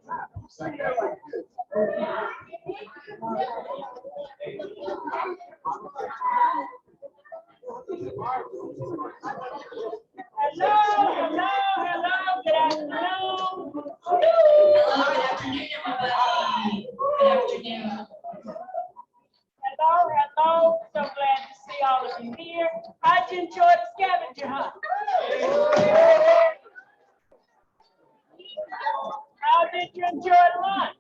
Good afternoon. Hello, good afternoon, everybody. Good afternoon. Hello. So glad to see all of you here. How'd you enjoy the scavenger hunt? How did you enjoy lunch?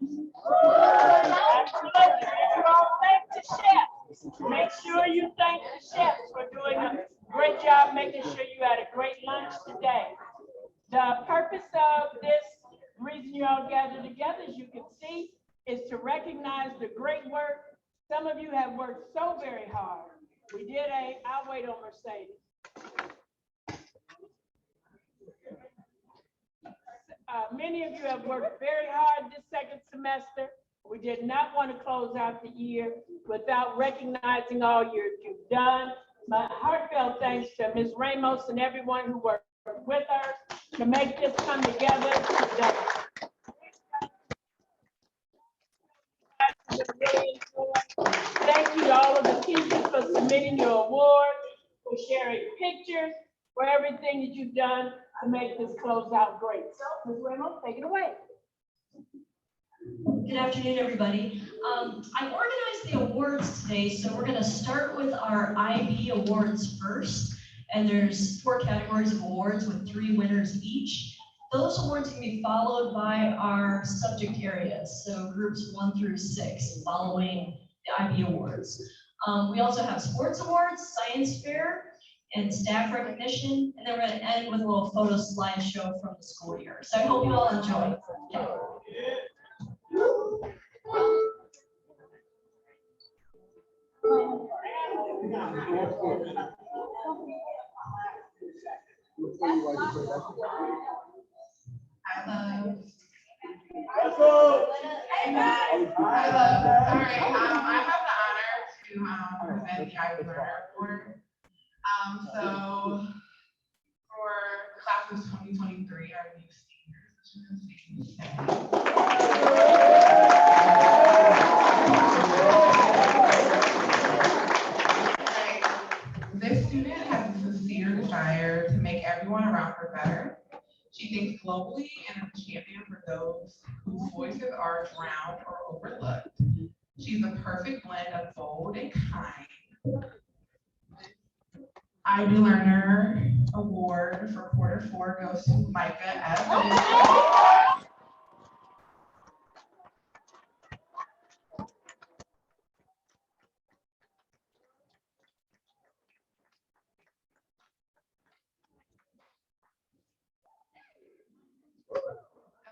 Absolutely. You all thank the chefs. Make sure you thank the chefs for doing a great job making sure you had a great lunch today. The purpose of this reason you all gathered together, as you can see, is to recognize the great work. Some of you have worked so very hard. I'll wait on Mercedes. Many of you have worked very hard this second semester. We did not want to close out the year without recognizing all you've done. My heartfelt thanks to Ms. Ramos and everyone who worked with her to make this come together today. Thank you to all of the teachers for submitting your awards, for sharing pictures, for everything that you've done to make this close out great. So, Ms. Ramos, take it away. Good afternoon, everybody. I organized the awards today, so we're going to start with our IB awards first. And there's 4 categories of awards with 3 winners each. Those awards can be followed by our subject areas, so groups 1 through 6, following the IB awards. We also have sports awards, science fair, and staff recognition, and then we're going to end with a little photo slideshow from the school year. So I hope you all enjoy. Yeah. Hello. All right. I have the honor to present the IB Learner Award. So for class of 2023, our new seniors, as you can see. This student has a sincere desire to make everyone around her better. She thinks globally and is a champion for those whose voices are drowned or overlooked. She's a perfect blend of bold and kind. IB Learner Award for quarter 4 goes to Micah S.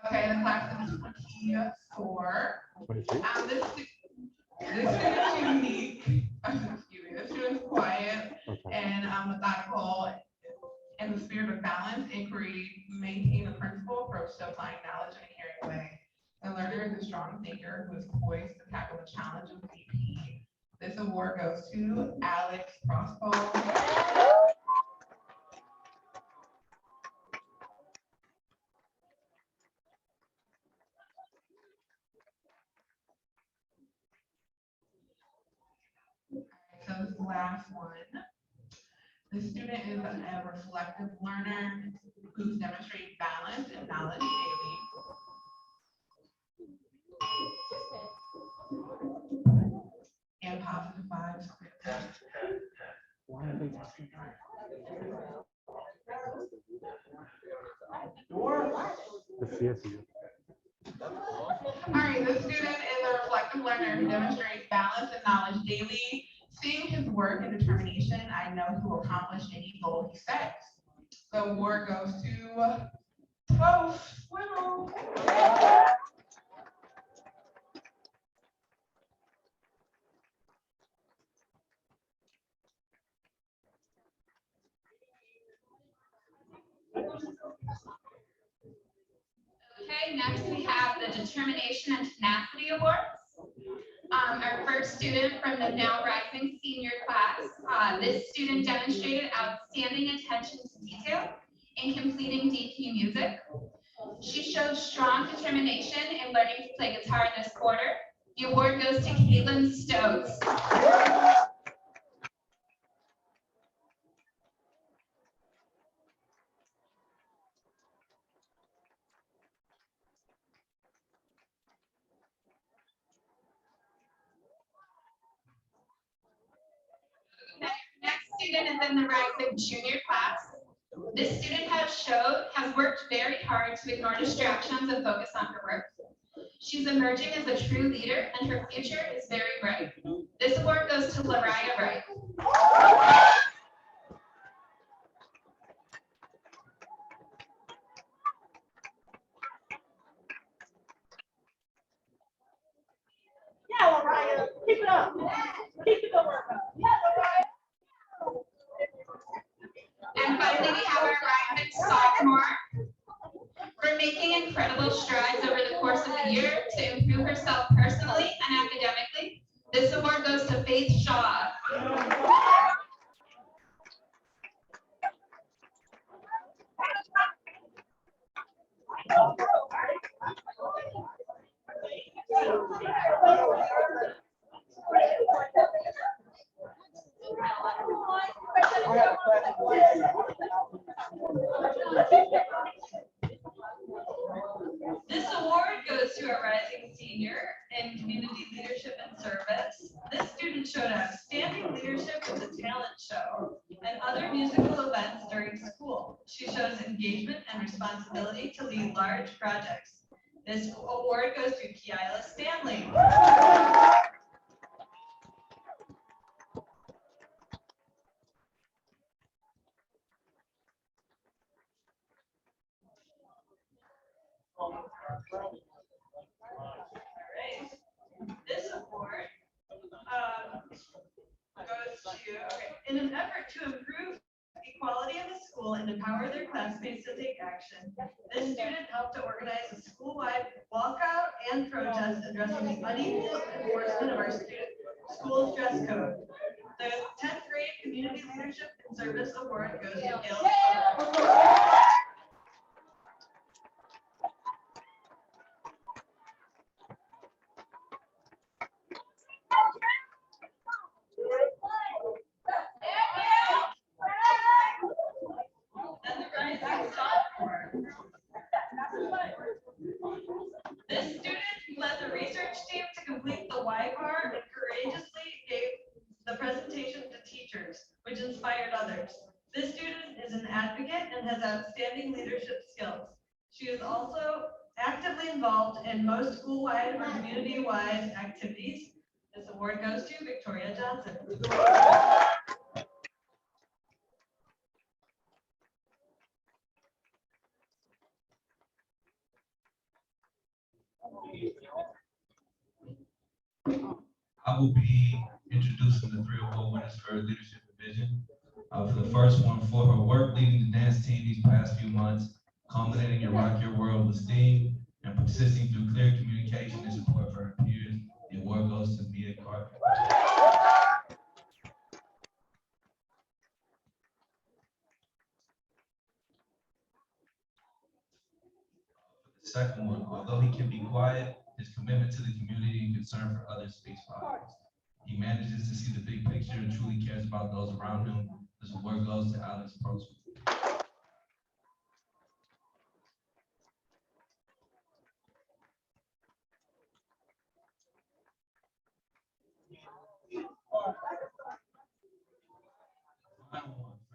Okay, the class is 24. This student's unique. This student's quiet and methodical in the spirit of balance, inquiry, maintain a principled approach to applying knowledge in a caring way. The learner is a strong thinker who is poised to tackle the challenge of BP. This award goes to Alex Crossbow. So this last one, the student is a reflective learner who's demonstrating balance and knowledge daily. And positive vibes. Why are they testing that? The CSU. All right, this student is a reflective learner who demonstrates balance and knowledge daily. Seeing his work and determination, I know he will accomplish any goal he sets. The award goes to Toast Whittle. Okay, next we have the Determination and Tenacity Awards. Our first student from the Now Rising senior class, this student demonstrated outstanding attention to detail in completing DP music. She showed strong determination in learning to play guitar this quarter. The award goes to Caitlin Stokes. Next student is in the rising junior class. This student has worked very hard to ignore distractions and focus on her work. She's emerging as a true leader and her future is very bright. This award goes to Lariah Wright. Yeah, Lariah, keep it up. Keep the work up. Yeah, Lariah. And finally, we have our rising sophomore. For making incredible strides over the course of the year to improve herself personally and academically, this award goes to Faith Shaw. This award goes to a rising senior in community leadership and service. This student showed outstanding leadership with the talent show and other musical events during school. She shows engagement and responsibility to lead large projects. This award goes to Kiala Stanley. This award goes to, in an effort to improve equality in the school and empower their classmates to take action, this student helped to organize a school-wide walkout and protest addressing the unequal enforcement of our school's dress code. The 10th grade Community Leadership and Service Award goes to Gil. This student led the research team to complete the Y-bar and courageously gave the presentation to teachers, which inspired others. This student is an advocate and has outstanding leadership skills. She is also actively involved in most school-wide or community-wide activities. This award goes to Victoria Johnson. I will be introducing the 3 award winners for leadership division. For the first one, for her work leading the dance team these past few months, culminating in Rock Your World with STEAM, and persisting through clear communication and support for her peers. The award goes to Mia Carter. The second one, although he can be quiet, his commitment to the community and concern for others speaks volumes. He manages to see the big picture and truly cares about those around him. This award goes to Alex Postman.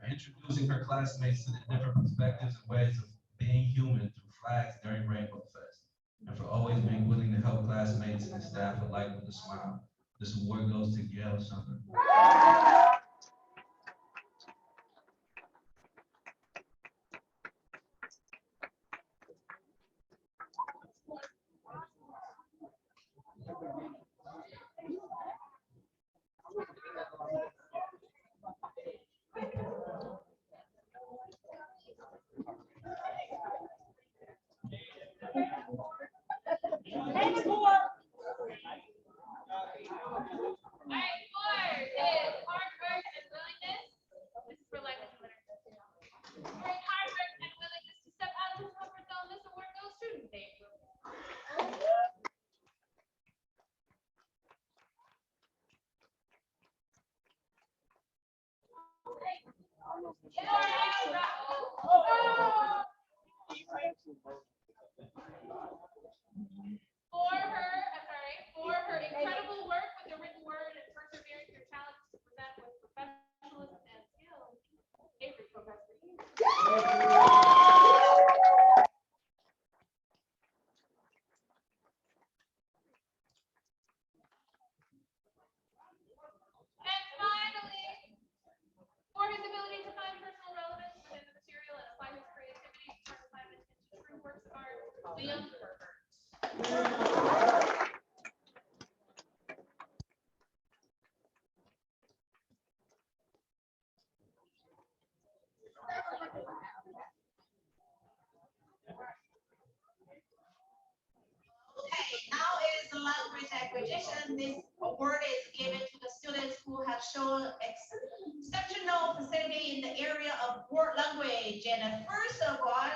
For introducing her classmates to the different perspectives and ways of being human through flags during Rainbow Fest, and for always being willing to help classmates and staff alike with a smile. This award goes to Gail Sumner. Next award. All right, 4 is Mark For her incredible work with the written word and persevering through challenges to present with professionalism and skill. Avery Professor. And finally, for his ability to find personal relevance within the material and apply his creativity to turn assignments into true works of art, Liam Herbert. Okay, now is language acquisition. This award is given to the students who have shown exceptional facility in the area of world language. And first of all,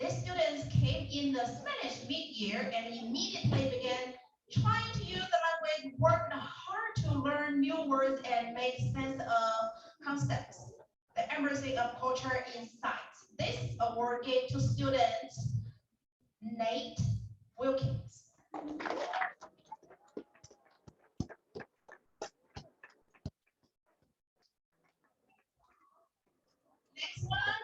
the students came in the Spanish mid-year and immediately began trying to use the language, worked hard to learn new words and make sense of concepts. The embracing of culture insights. This award gave to students Nate Wilkins. Next one,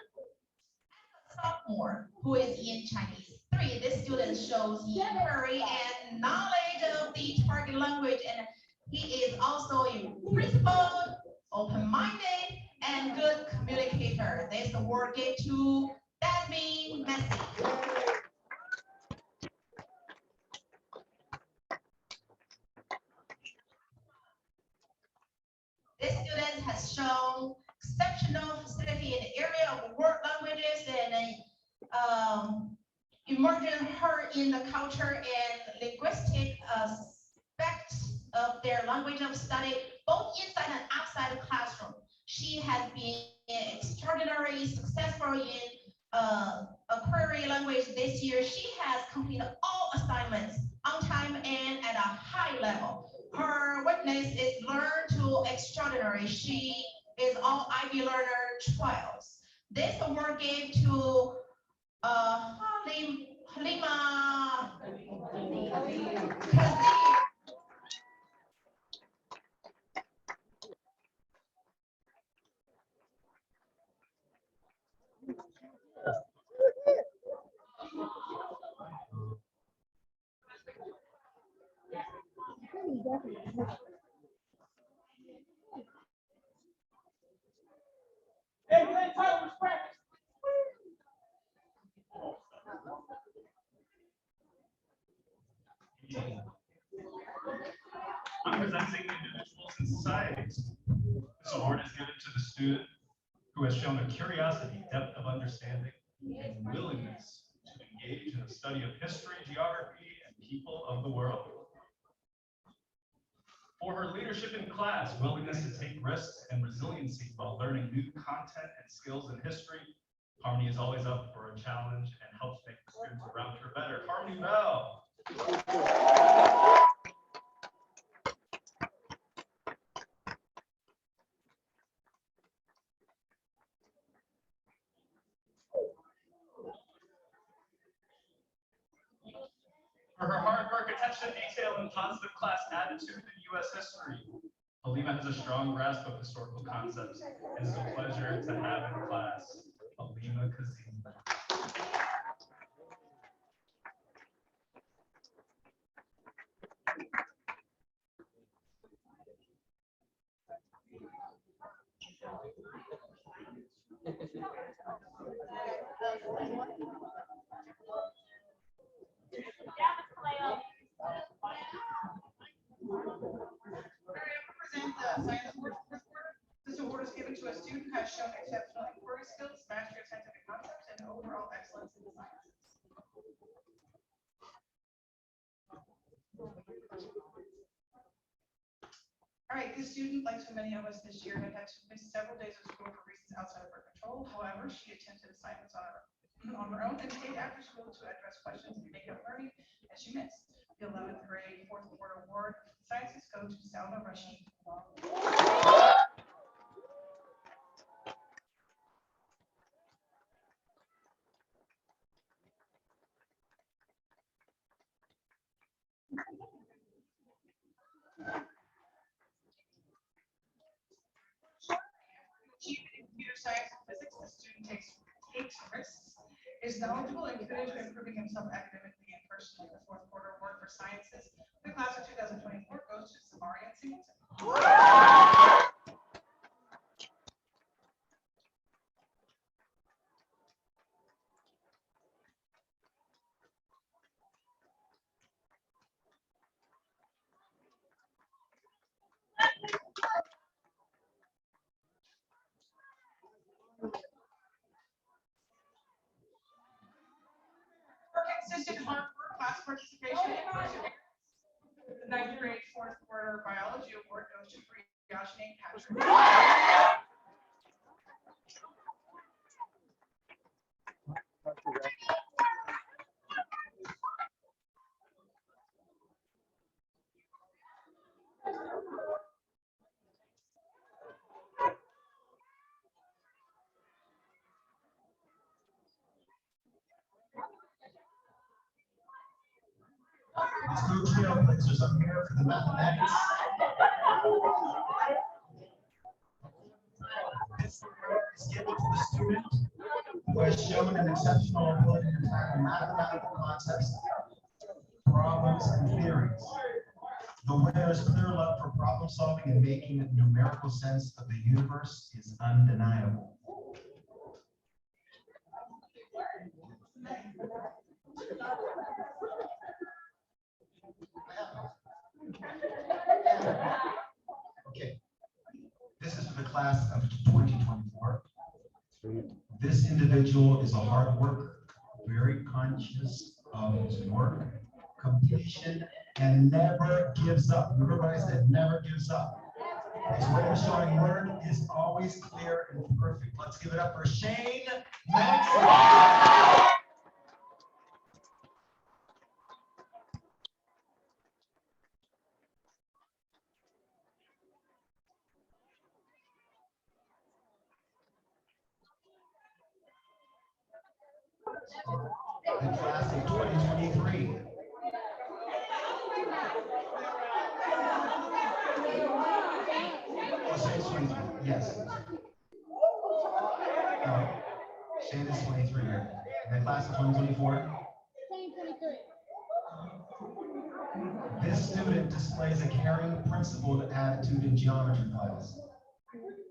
a sophomore who is in Chinese 3. This student shows inquiry and knowledge of the target language, and he is also a principled, open-minded, and good communicator. This award gave to Dasmine Messi. This student has shown exceptional facility in the area of world languages and immersing her in the culture and linguistic aspects of their language of study, both inside and outside the classroom. She has been extraordinarily successful in a query language this year. She has completed all assignments on time and at a high level. Her witness is learn to extraordinary. She is all Ivy Learner trials. This award gave to Halima Kazim. Hey, Glenn Tyler was practicing. I'm presenting individuals and societies. This award is given to the student who has shown a curiosity, depth of understanding, and willingness to engage in the study of history, geography, and people of the world. For her leadership in class, willingness to take risks, and resiliency while learning new content and skills in history, Harmony is always up for a challenge and helps make the students around her better. Harmony Bell. For her hard work, attention to detail, and positive class attitude in U.S. history, Halima has a strong grasp of historical concepts and is a pleasure to have in class. Halima Kazim. Present the science award for this quarter. This award is given to a student who has shown exceptional inquiry skills, mastery of scientific concepts, and overall excellence in the sciences. All right, this student, like so many of us this year, had to miss several days of school for reasons outside of her control. However, she attempted assignments on her own and stayed after school to address questions and make up learning as she missed. The 11th grade fourth quarter award sciences go to Salma Rashid. Achievement in computer science and physics, the student takes risks, is knowledgeable and committed to improving himself academically and personally. The fourth quarter award for sciences, the class of 2024 goes to Samarian Singleton. For consistent hard work, class participation, and perseverance, the ninth grade fourth quarter biology award goes to Priyashni Patrick. Let's go trio places up here for the mathematics. This award is given to the student who has shown an exceptional ability to tackle mathematical concepts, problems, and theories. The winner's clear love for problem solving and making numerical sense of the universe is undeniable. Okay, this is for the class of 2024. This individual is a hard worker, very conscious of his work, completion, and never gives up. Everybody said never gives up. His way of showing word is always clear and perfect. Let's give it up for Shane Nelson. The class of 2023. Oh, Shane's 23, yes. Shane is 23. And the class of 2024. This student displays a caring, principled attitude in geometry class.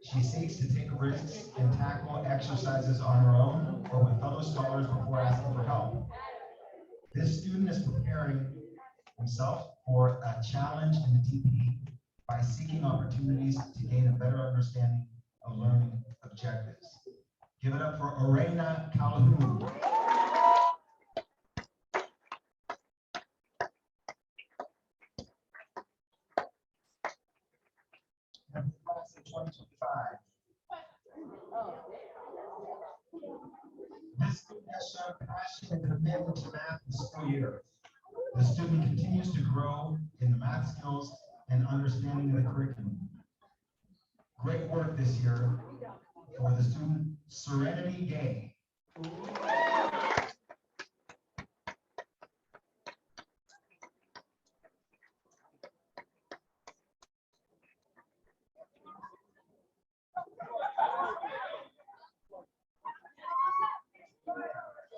She seeks to take risks and tackle exercises on her own or with fellow scholars before asking for help. This student is preparing himself for a challenge in the TP by seeking opportunities to gain a better understanding of learning objectives. Give it up for Arena Calhoun. Class of 2025. This student has shown passion and commitment to math this school year. The student continues to grow in the math skills and understanding of the curriculum. Great work this year for the student Serenity Gay.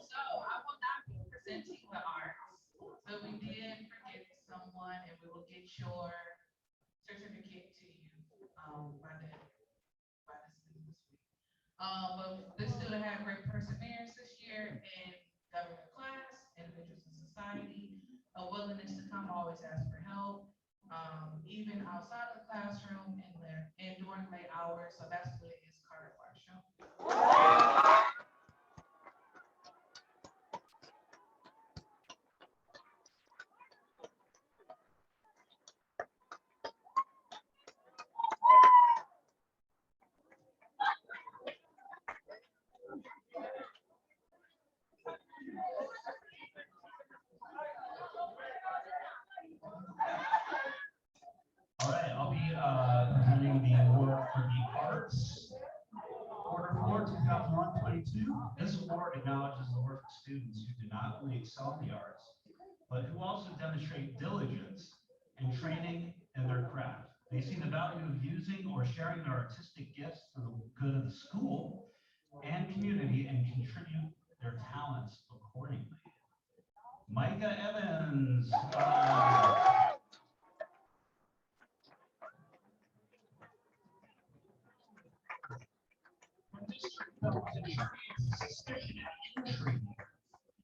So I will not be presenting the arts. So we did forget someone, and we will get your certificate to you by the student this week. But this student had great perseverance this year in government class, individuals in society, a willingness to come, always ask for help, even outside of the classroom and during late hours. So that's what it is, Carter Marshall. All right, I'll be presenting the award for the arts. Order for 2021-22. This award acknowledges the work of students who do not only excel in the arts, but who also demonstrate diligence in training in their craft. They see the value of using or sharing their artistic gifts for the good of the school and community and contribute their talents accordingly. Micah Evans.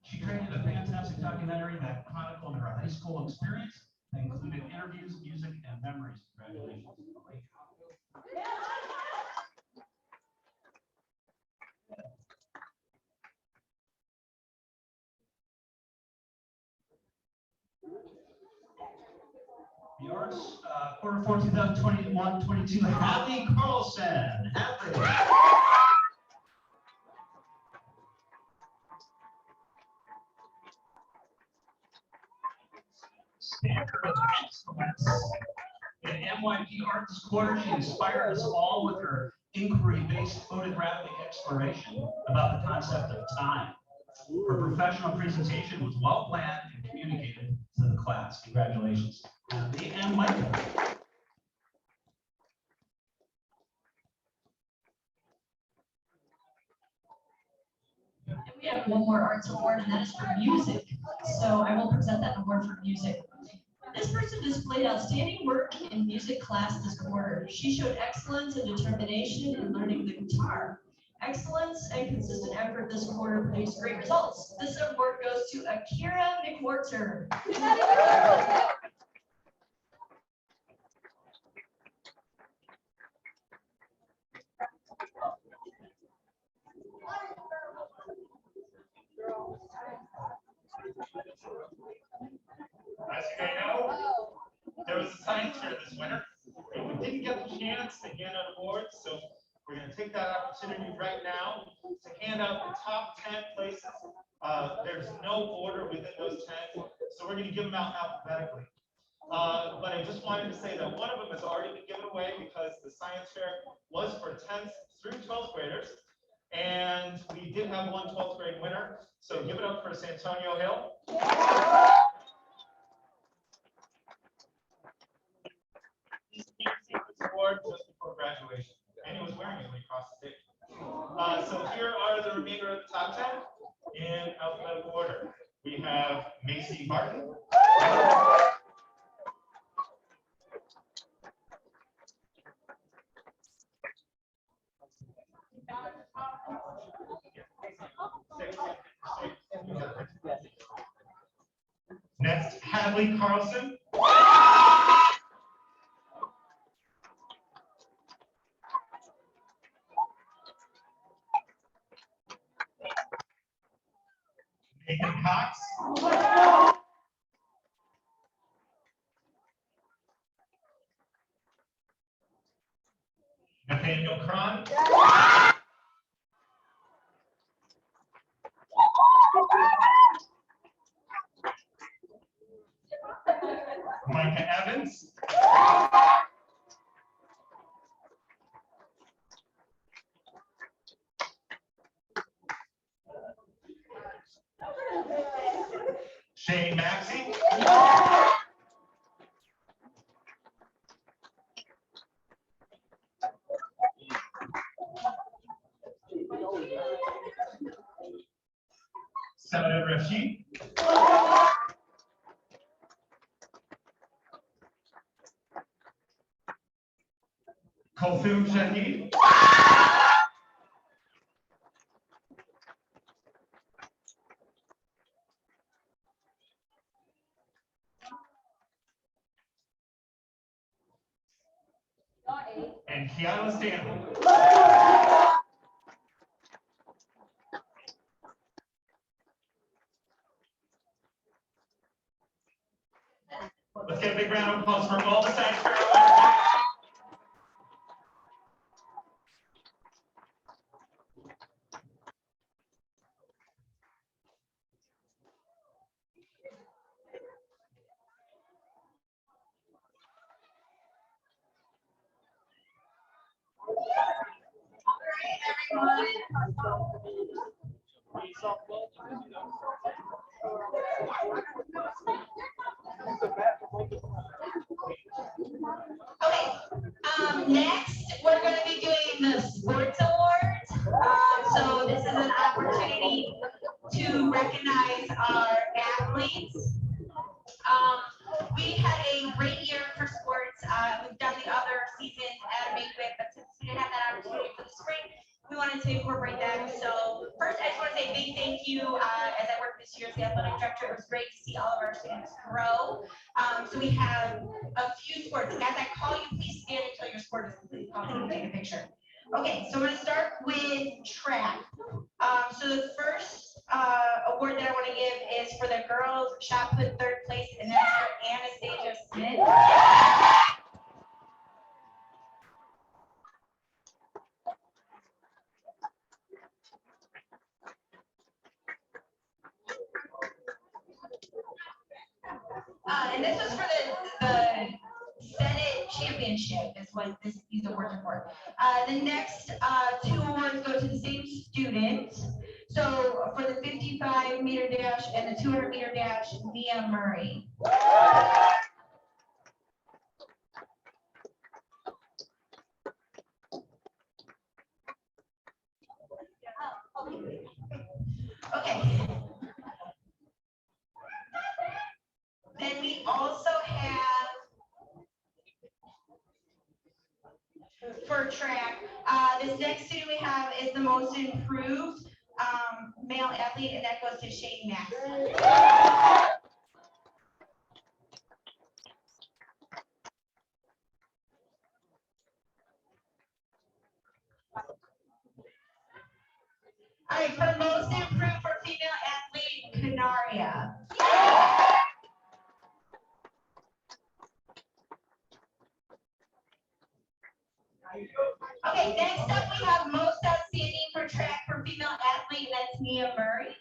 She created a fantastic documentary that chronicled her high school experience that included interviews, music, and memories. Congratulations. The Arts, quarter four, 2021-22, Hadley Carlson. Hadley. Standard of excellence. In NYP Arts Quarter, she inspired us all with her inquiry-based photographic exploration about the concept of time. Her professional presentation was well planned and communicated to the class. Congratulations, Andy and Michael. And we have one more arts award, and that is for music. So I will present that award for music. This person displayed outstanding work in music class this quarter. She showed excellence and determination in learning the guitar. Excellence and consistent effort this quarter produced great results. This award goes to Akira McWhorter. As you may know, there was a science fair this winter, and we didn't get the chance to hand out awards, so we're going to take that opportunity right now to hand out the top 10 places. There's no order within those 10, so we're going to give them out alphabetically. But I just wanted to say that one of them has already been given away because the science fair was for 10th through 12th graders, and we did have one 12th grade winner, so give it up for Santonio Hill. Award just before graduation, and he was wearing it when he crossed the stage. So here are the remainder of the top 10 in alphabetical order. We have Macy Martin, next Hadley Carlson. Nathan Cox. Nathaniel Cron. Micah Evans. Shane Maxey. Senator Rashid. Kulthum Shahid. And Kiana Stanley. Let's get a big round of applause for all the science fair winners. Next, we're going to be doing the sports awards. So this is an opportunity to recognize our athletes. We had a great year for sports. We've done the other seasons at a banquet, but since we didn't have that opportunity for the spring, we wanted to incorporate that. So first, I just want to say a big thank you. As I worked this year as the athletic director, it was great to see all of our students grow. So we have a few sports. As I call you, please stand until your sport is completely called and take a picture. Okay, so I'm going to start with track. So the first award that I want to give is for the girls shot put third place, and that's for Anastasia Smith. And this was for the Senate Championship is what these awards are for. The next two awards go to the same student. So for the 55-meter dash and the 200-meter dash, Mia Murray. Okay. Then we also have for track, this next student we have is the most improved male athlete, and that goes to Shane Maxson. All right, for most improved for female athlete, Canaria. Okay, next up we have most outstanding for track for female athlete, and that's Mia Murray.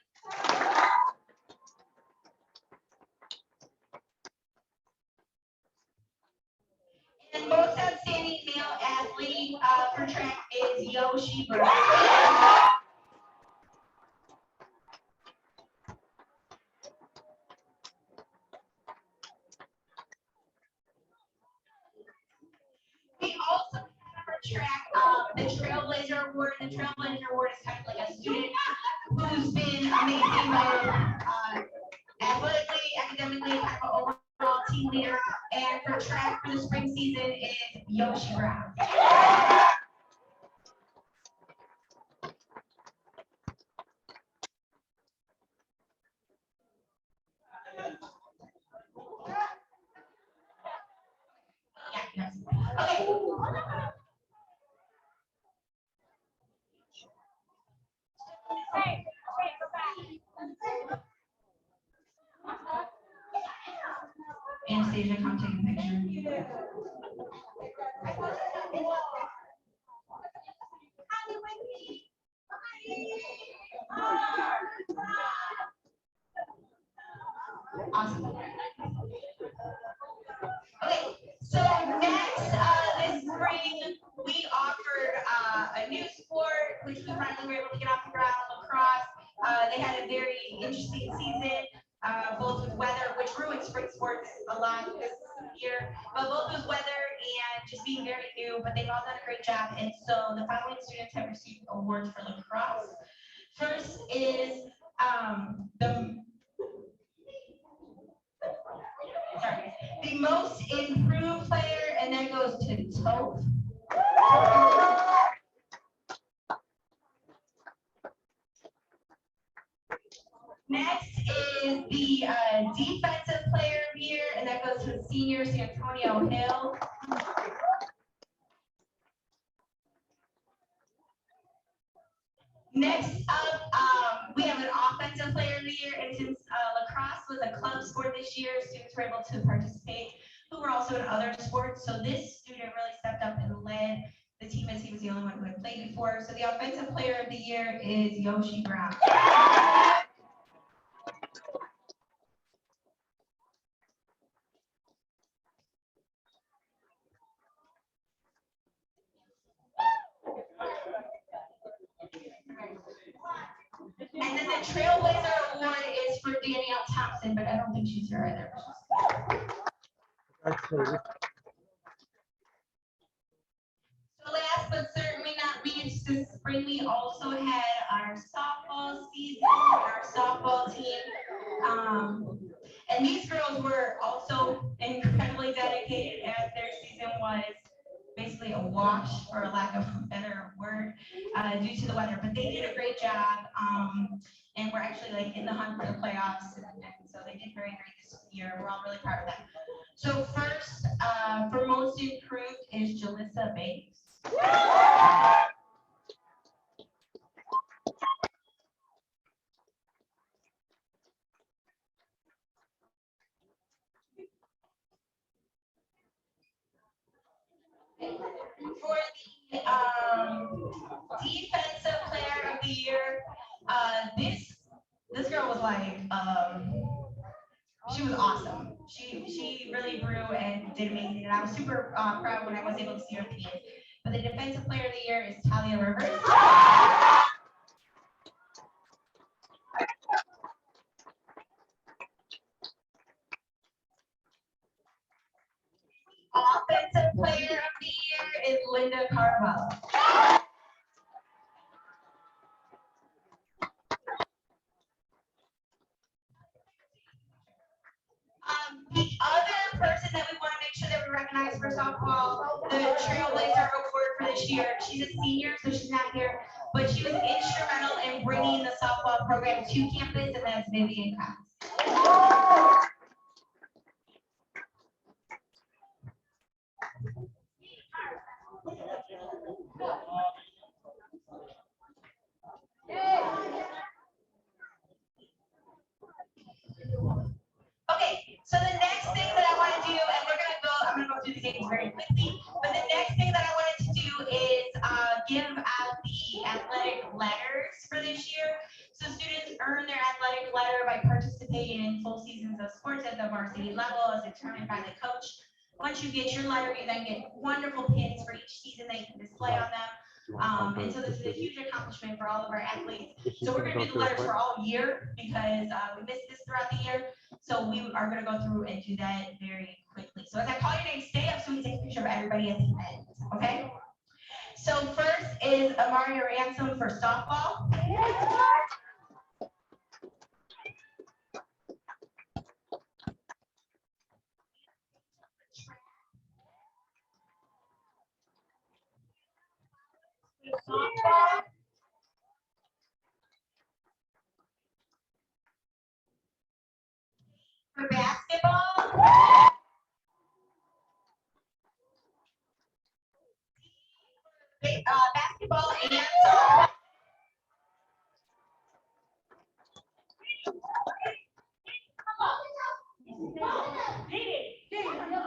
And most outstanding male athlete for track is Yoshi Brown. We also have for track the Trailblazer Award. The Trailblazer Award is kind of like a student who's been amazing both athletically, academically, kind of an overall team leader. And for track for the spring season is Yoshi Brown. Yeah, yes. Okay. Anastasia, come take a picture. Awesome. Okay, so next this spring we offered a new sport which we finally were able to get off the ground, lacrosse. They had a very interesting season, both with weather, which ruined spring sports a lot this year, but both with weather and just being very new, but they've all done a great job. And so the following students have received awards for lacrosse. First is the most improved player, and that goes to Toph. Next is the defensive player of the year, and that goes to senior Santonio Hill. Next up, we have an offensive player of the year, and since lacrosse was a club sport this year, students were able to participate who were also in other sports. So this student really stepped up and led the team as he was the only one who had played before. So the offensive player of the year is Yoshi Brown. And then the Trailblazer Award is for Danielle Thompson, but I don't think she's here either. last but certainly not least, this spring we also had our softball season, our softball team. And these girls were also incredibly dedicated as their season was basically a wash, for a lack of a better word, due to the weather. But they did a great job, and we're actually like in the hunt for the playoffs, and so they did very great this year. We're all really proud of them. So first, for most improved is Jalissa Banks. For the defensive player of the year, this girl was like, she was awesome. She really grew and did amazing, and I was super proud when I was able to see her at the end. But the defensive player of the year is Talia Rivers. Offensive player of the year is Linda Carvalho. The other person that we want to make sure that we recognize for softball, the Trailblazer Award for this year. She's a senior, so she's not here, but she was instrumental in bringing the softball program to campus, and that's Vivian Cox. Okay, so the next thing that I want to do, and I'm gonna go through the games very quickly, but the next thing that I wanted to do is give out the athletic letters for this year. So students earn their athletic letter by participating in full seasons of sports at the varsity level as determined by the coach. Once you get your letter, you then get wonderful pins for each season that you can display on them. And so this is a huge accomplishment for all of our athletes. So we're going to do the letters for all year because we missed this throughout the year. So we are going to go through and do that very quickly. So as I call your name, stay up so we can take a picture of everybody at the end. Okay? So first is Amaria Ransom for softball. Softball. For basketball. Basketball and softball.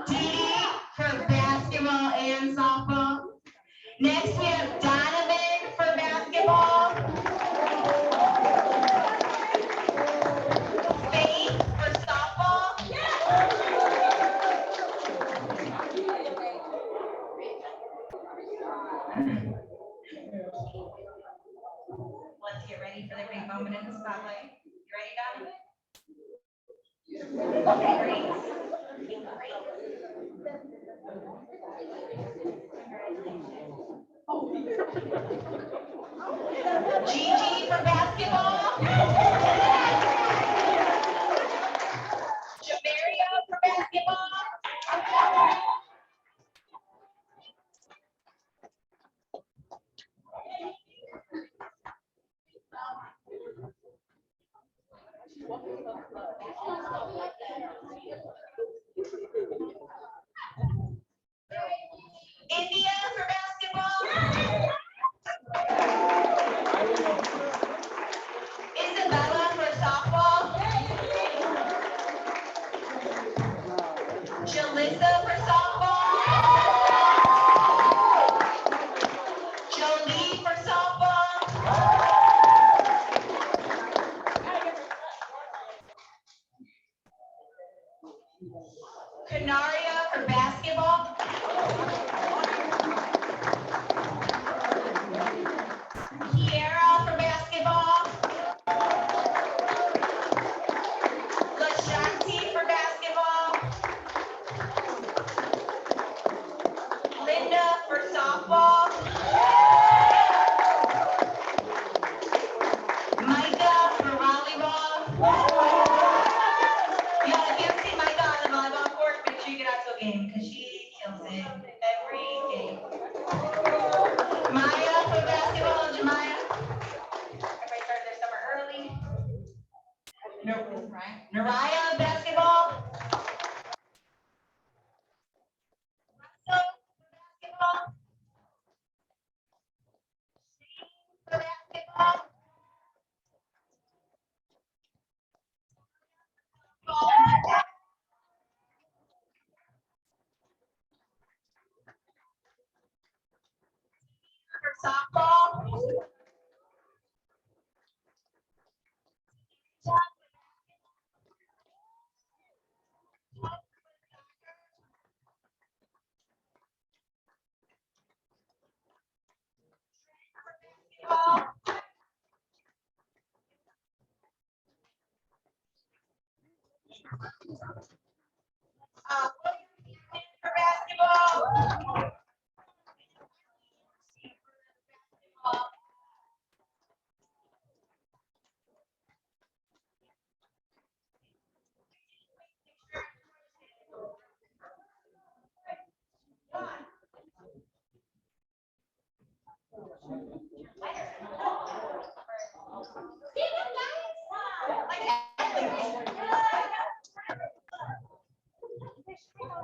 Dee for basketball and softball. Next we have Donovan for basketball. Faith for softball. Let's get ready for the big moment in the spotlight. You ready, Donovan? Okay, great. Gigi for basketball. Jamaria for basketball. India for basketball. Isabella for softball. Jalissa for softball. Jolie for softball. Canaria for basketball. Kiera for basketball. Lashanti for basketball. Linda for softball. For basketball.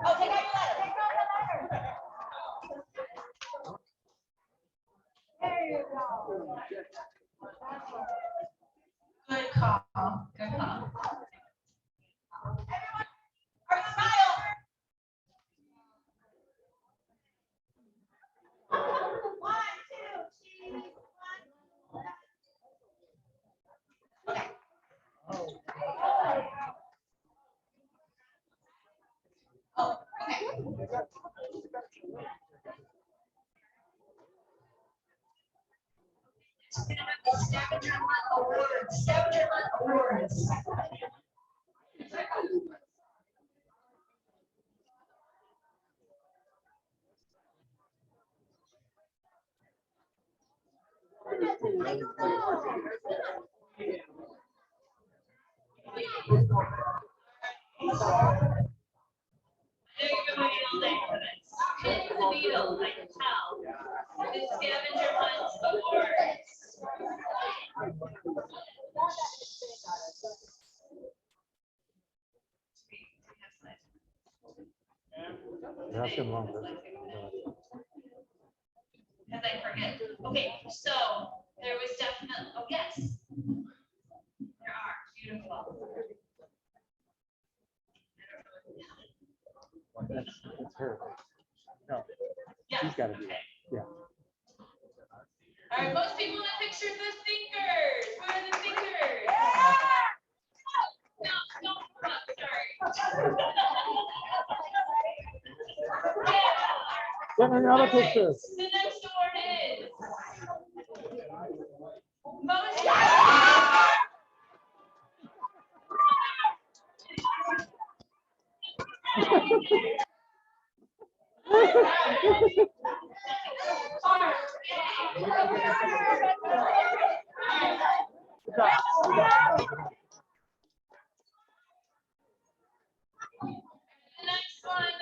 Oh, take out your letter. There you go. Good call. Good call. Everyone, smile. One, two, cheese. Okay. Oh, okay. Scavenger Hunt Awards. Scavenger Hunt Awards. They've been waiting all day for this. Pin the needle, I can tell. The Scavenger Hunt Awards. That's good one. Because I forget. Okay, so there was definitely, oh, yes. There are, beautiful. It's her. No, Yeah. she's got to do that. Yeah. All right, most people in the picture, the thinkers. Where are the thinkers? No, don't come up, sorry. Get me the other pictures. The next award is most. The next one,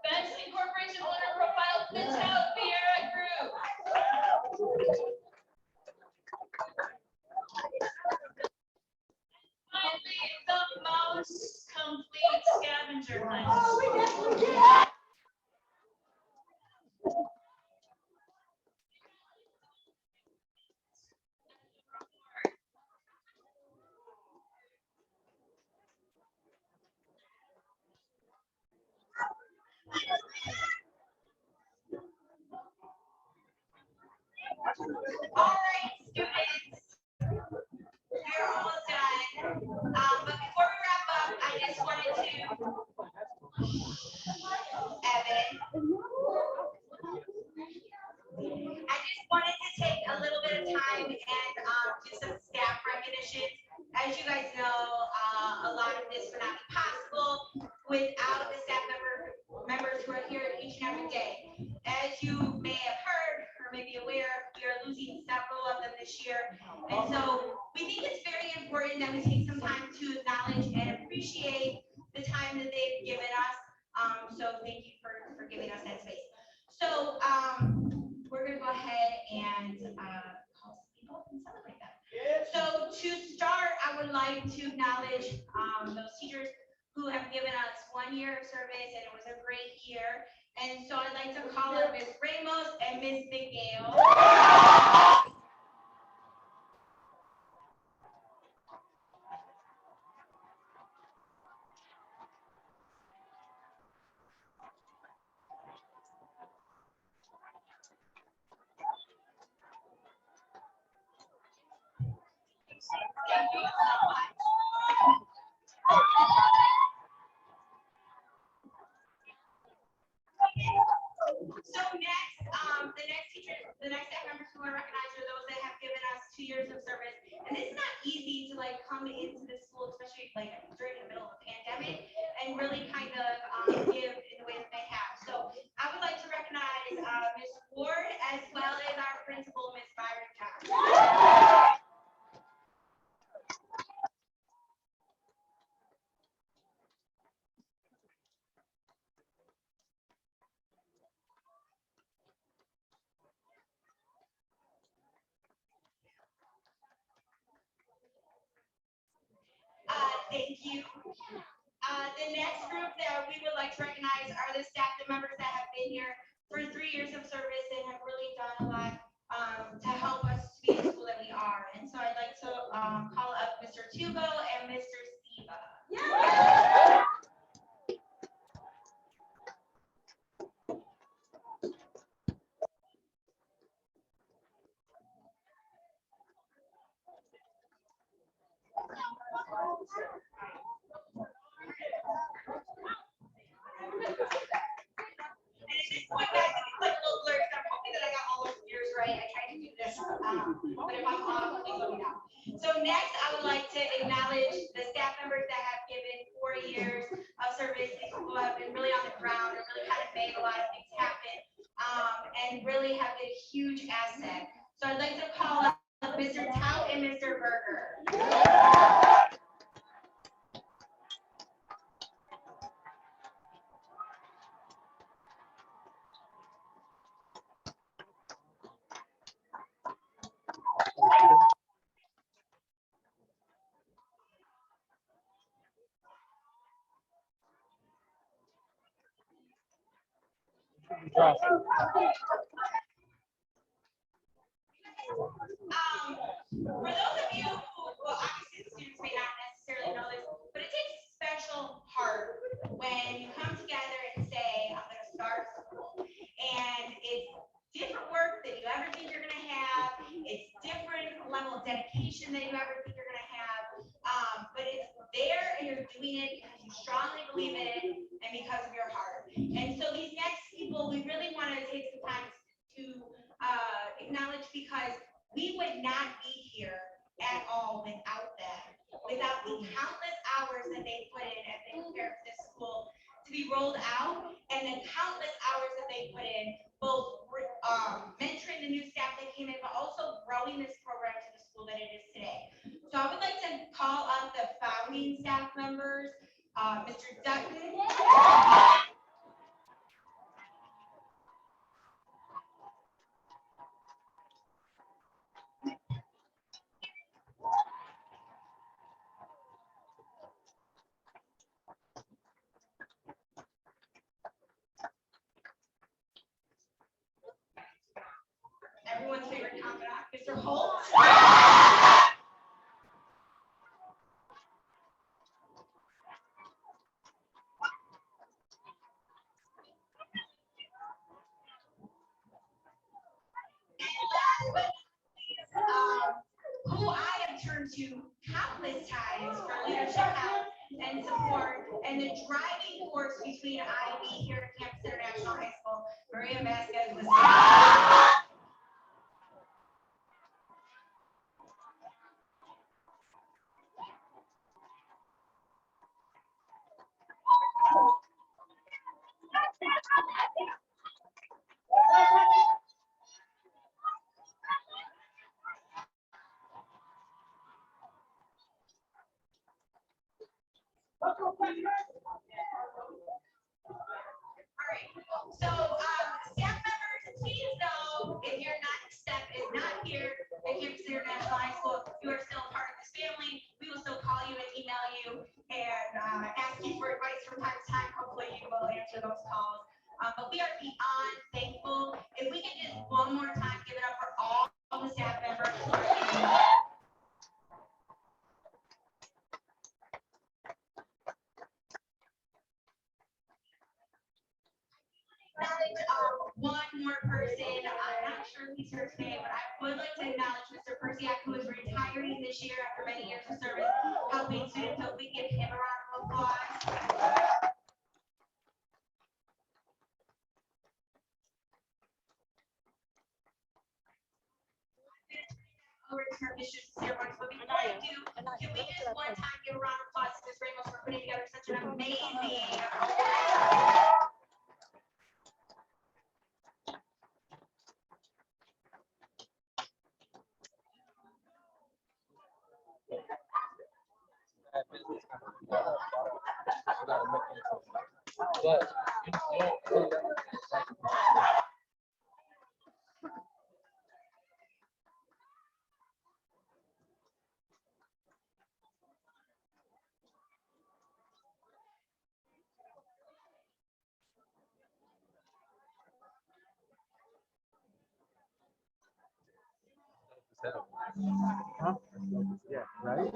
Best Incorporation Owner Profile Pitch Out Vieira Group. Finally, the most complete scavenger hunt. All right, students. You're almost done. But before we wrap up, I just wanted to, Evan, I just wanted to take a little bit of time and do some staff recognition. As you guys know, a lot of this would not be possible without the staff members who are here each and every day. As you may have heard or may be aware, we are losing several of them this year. And so we think it's very important that we take some time to acknowledge and appreciate the time that they've given us. So thank you for giving us that space. So we're gonna go ahead and call some people and celebrate them. So to start, I would like to acknowledge those teachers who have given us 1 year of service, and it was a great year. And so I'd like to call up Ms. Ramos and Ms. McGale. Thank you so much. So next, the next staff members who are recognized are those that have given us 2 2 years of service. And it's not easy to like come into the school, especially like during the middle of a pandemic, and really kind of give in the way that they have. So I would like to recognize Ms. Ward as well as our principal, Ms. Byron John. Thank you. The next group that we would like to recognize are the staff members that have been here for 3 years of service and have really done a lot to help us to be the school that we are. And so I'd like to call up Mr. Tubo and Mr. Siva. Yeah. Right, I tried to do this, but if I'm off, please let me know. So next, I would like to acknowledge the staff members that have given 4 years of service. These people have been really on the ground and really kind of made a lot of things happen, and really have been a huge asset. So I'd like to call up Mr. Tout and Mr. Berger. For those of you who, well, obviously the students may not necessarily know this, but it takes a special heart when you come together and say, I'm going to start school. And it's different work than you ever think you're going to have. It's different level of dedication than you ever think you're going to have. But it's there and you're doing it because you strongly believe in it and because of your heart. And so these next people, we really want to take some time to acknowledge, because we would not be here at all without them, without the countless hours that they put in as they prepared for this school to be rolled out, and the countless hours that they put in, both mentoring the new staff that came in, but also growing this program to the school that it is today. So I would like to call up the founding staff members, Mr. Dutton. Everyone's favorite confidant, Mr. Holt. Who I have turned to countless times for leadership help and support, and the driving force between IB here at Campus International High School, Maria Vasquez was So, staff members, please know if your next step is not here at Campus International High School, you are still part of this family. We will still call you and email you and ask you for advice from time to time. Hopefully, you will answer those calls. But we are beyond thankful. If we can just one more time give it up for all the staff members who are here. One more person, I'm not sure if he's here today, but I would like to acknowledge Mr. Persiak, who is retiring this year after many years of service, helping students. So we give him a round of applause. Over to long-term issues and ceremonies. But before I do, can we just one time give a round of applause to Ms. Ramos for putting together such an amazing. Huh? Yeah, right?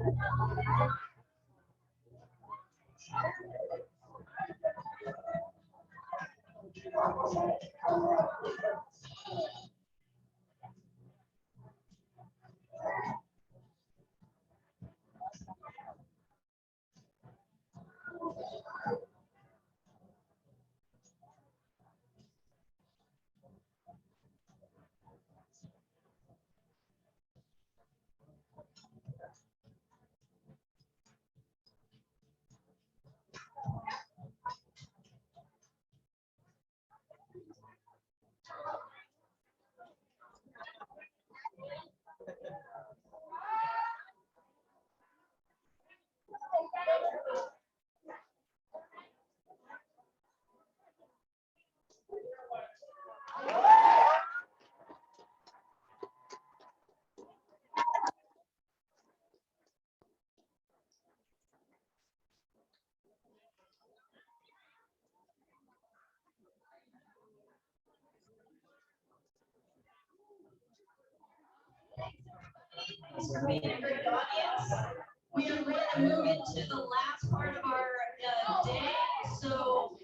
Thanks for being a great audience. We are ready to move into the last part of our day. So